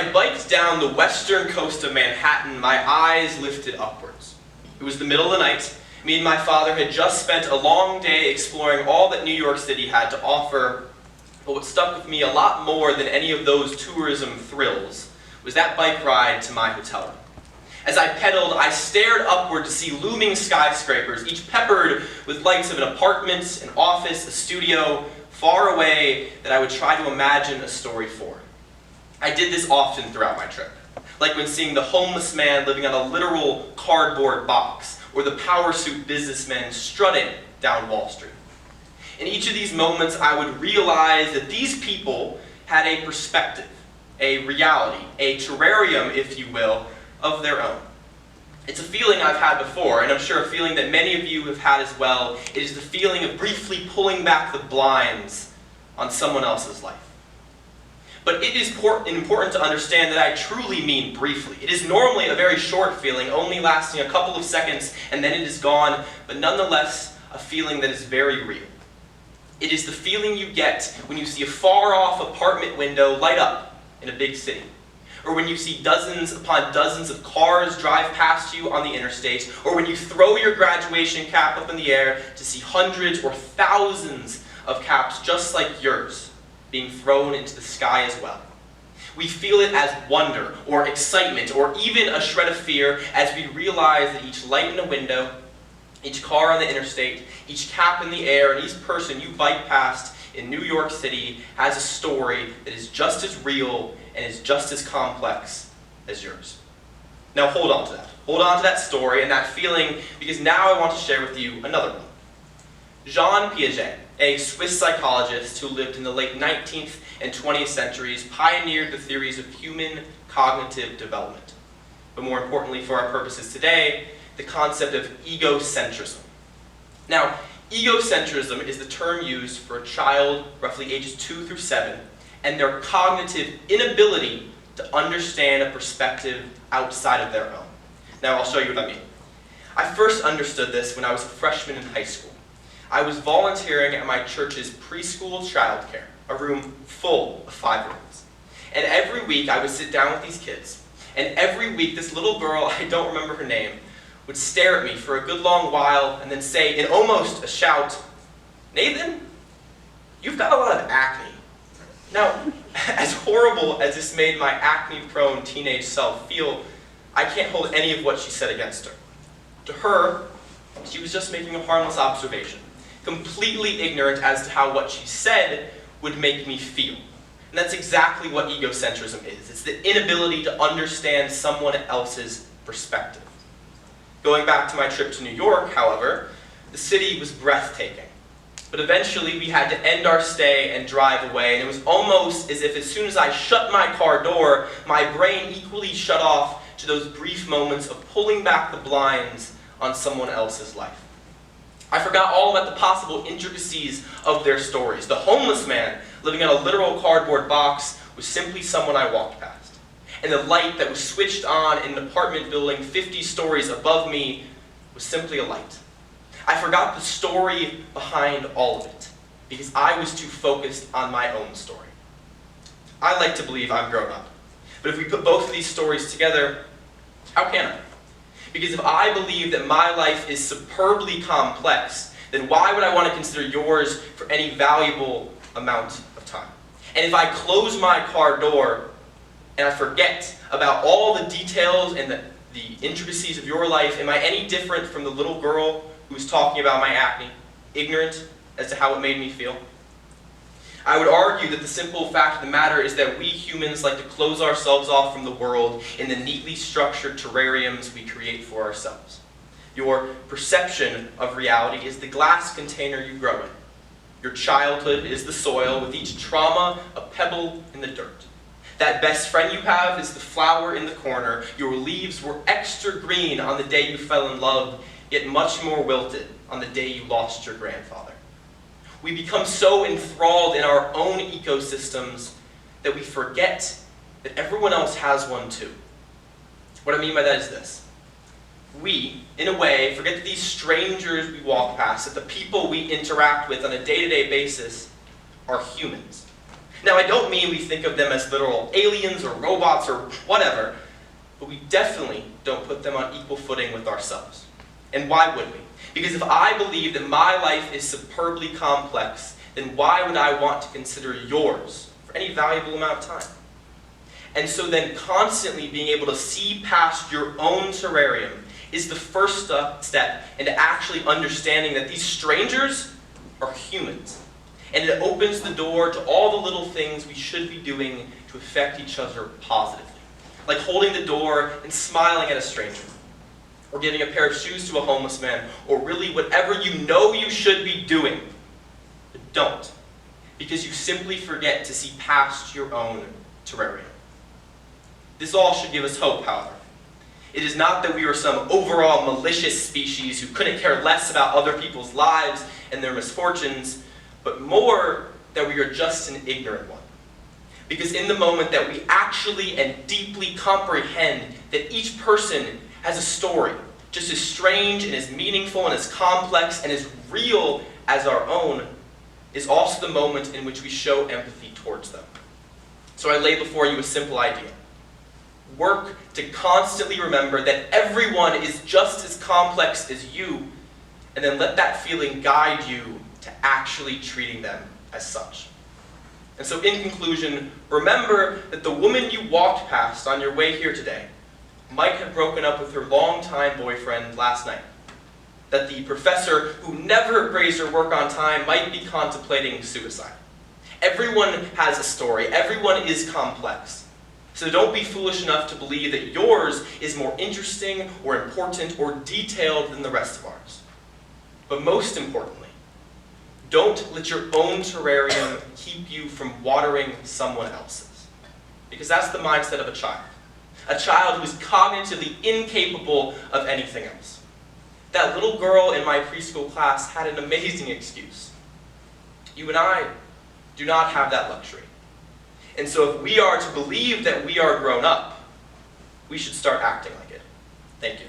I biked down the western coast of Manhattan, my eyes lifted upwards. It was the middle of the night. Me and my father had just spent a long day exploring all that New York City had to offer, but what stuck with me a lot more than any of those tourism thrills was that bike ride to my hotel room. As I pedaled, I stared upward to see looming skyscrapers, each peppered with lights of an apartment, an office, a studio, far away that I would try to imagine a story for. I did this often throughout my trip, like when seeing the homeless man living on a literal cardboard box, or the power suit businessman strutting down Wall Street. In each of these moments, I would realize that these people had a perspective, a reality, a terrarium, if you will, of their own. It's a feeling I've had before, and I'm sure a feeling that many of you have had as well. It is the feeling of briefly pulling back the blinds on someone else's life. But it is important to understand that I truly mean briefly. It is normally a very short feeling, only lasting a couple of seconds, and then it is gone, but nonetheless, a feeling that is very real. It is the feeling you get when you see a far-off apartment window light up in a big city, or when you see dozens upon dozens of cars drive past you on the interstate, or when you throw your graduation cap up in the air to see hundreds or thousands of caps just like yours being thrown into the sky as well. We feel it as wonder, or excitement, or even a shred of fear as we realize that each light in a window, each car on the interstate, each cap in the air, and each person you bike past in New York City has a story that is just as real and is just as complex as yours. Now hold on to that. Hold on to that story and that feeling, because now I want to share with you another one. Jean Piaget, a Swiss psychologist who lived in the late 19th and 20th centuries, pioneered the theories of human cognitive development. But more importantly for our purposes today, the concept of egocentrism. Now, egocentrism is the term used for a child roughly ages 2 through 7 and their cognitive inability to understand a perspective outside of their own. Now, I'll show you what I mean. I first understood this when I was a freshman in high school. I was volunteering at my church's preschool childcare, a room full of 5-year-olds. And every week I would sit down with these kids, and every week this little girl, I don't remember her name, would stare at me for a good long while and then say in almost a shout, "Nathan, you've got a lot of acne." Now, as horrible as this made my acne-prone teenage self feel, I can't hold any of what she said against her. To her, she was just making a harmless observation, completely ignorant as to how what she said would make me feel. And that's exactly what egocentrism is. It's the inability to understand someone else's perspective. Going back to my trip to New York, however, the city was breathtaking. But eventually we had to end our stay and drive away, and it was almost as if as soon as I shut my car door, my brain equally shut off to those brief moments of pulling back the blinds on someone else's life. I forgot all about the possible intricacies of their stories. The homeless man living in a literal cardboard box was simply someone I walked past. And the light that was switched on in an apartment building 50 stories above me was simply a light. I forgot the story behind all of it because I was too focused on my own story. I like to believe I'm grown up. But if we put both of these stories together, how can I? Because if I believe that my life is superbly complex, then why would I want to consider yours for any valuable amount of time? And if I close my car door and I forget about all the details and the intricacies of your life, am I any different from the little girl who was talking about my acne, ignorant as to how it made me feel? I would argue that the simple fact of the matter is that we humans like to close ourselves off from the world in the neatly structured terrariums we create for ourselves. Your perception of reality is the glass container you grow in. Your childhood is the soil, with each trauma a pebble in the dirt. That best friend you have is the flower in the corner. Your leaves were extra green on the day you fell in love, yet much more wilted on the day you lost your grandfather. We become so enthralled in our own ecosystems that we forget that everyone else has one too. What I mean by that is this. We, in a way, forget that these strangers we walk past, that the people we interact with on a day-to-day basis are humans. Now, I don't mean we think of them as literal aliens or robots or whatever, but we definitely don't put them on equal footing with ourselves. And why would we? Because if I believe that my life is superbly complex, then why would I want to consider yours for any valuable amount of time? And so then constantly being able to see past your own terrarium is the first step into actually understanding that these strangers are humans. And it opens the door to all the little things we should be doing to affect each other positively. Like holding the door and smiling at a stranger, or giving a pair of shoes to a homeless man, or really whatever you know you should be doing, but don't, because you simply forget to see past your own terrarium. This all should give us hope, however. It is not that we are some overall malicious species who couldn't care less about other people's lives and their misfortunes, but more that we are just an ignorant one. Because in the moment that we actually and deeply comprehend that each person has a story, just as strange and as meaningful and as complex and as real as our own, is also the moment in which we show empathy towards them. So I lay before you a simple idea. Work to constantly remember that everyone is just as complex as you, and then let that feeling guide you to actually treating them as such. And so in conclusion, remember that the woman you walked past on your way here today might have broken up with her longtime boyfriend last night. That the professor who never praised her work on time might be contemplating suicide. Everyone has a story. Everyone is complex. So don't be foolish enough to believe that yours is more interesting or important or detailed than the rest of ours. But most importantly, don't let your own terrarium keep you from watering someone else's. Because that's the mindset of a child. A child who is cognitively incapable of anything else. That little girl in my preschool class had an amazing excuse. You and I do not have that luxury. And so if we are to believe that we are grown up, we should start acting like it. Thank you.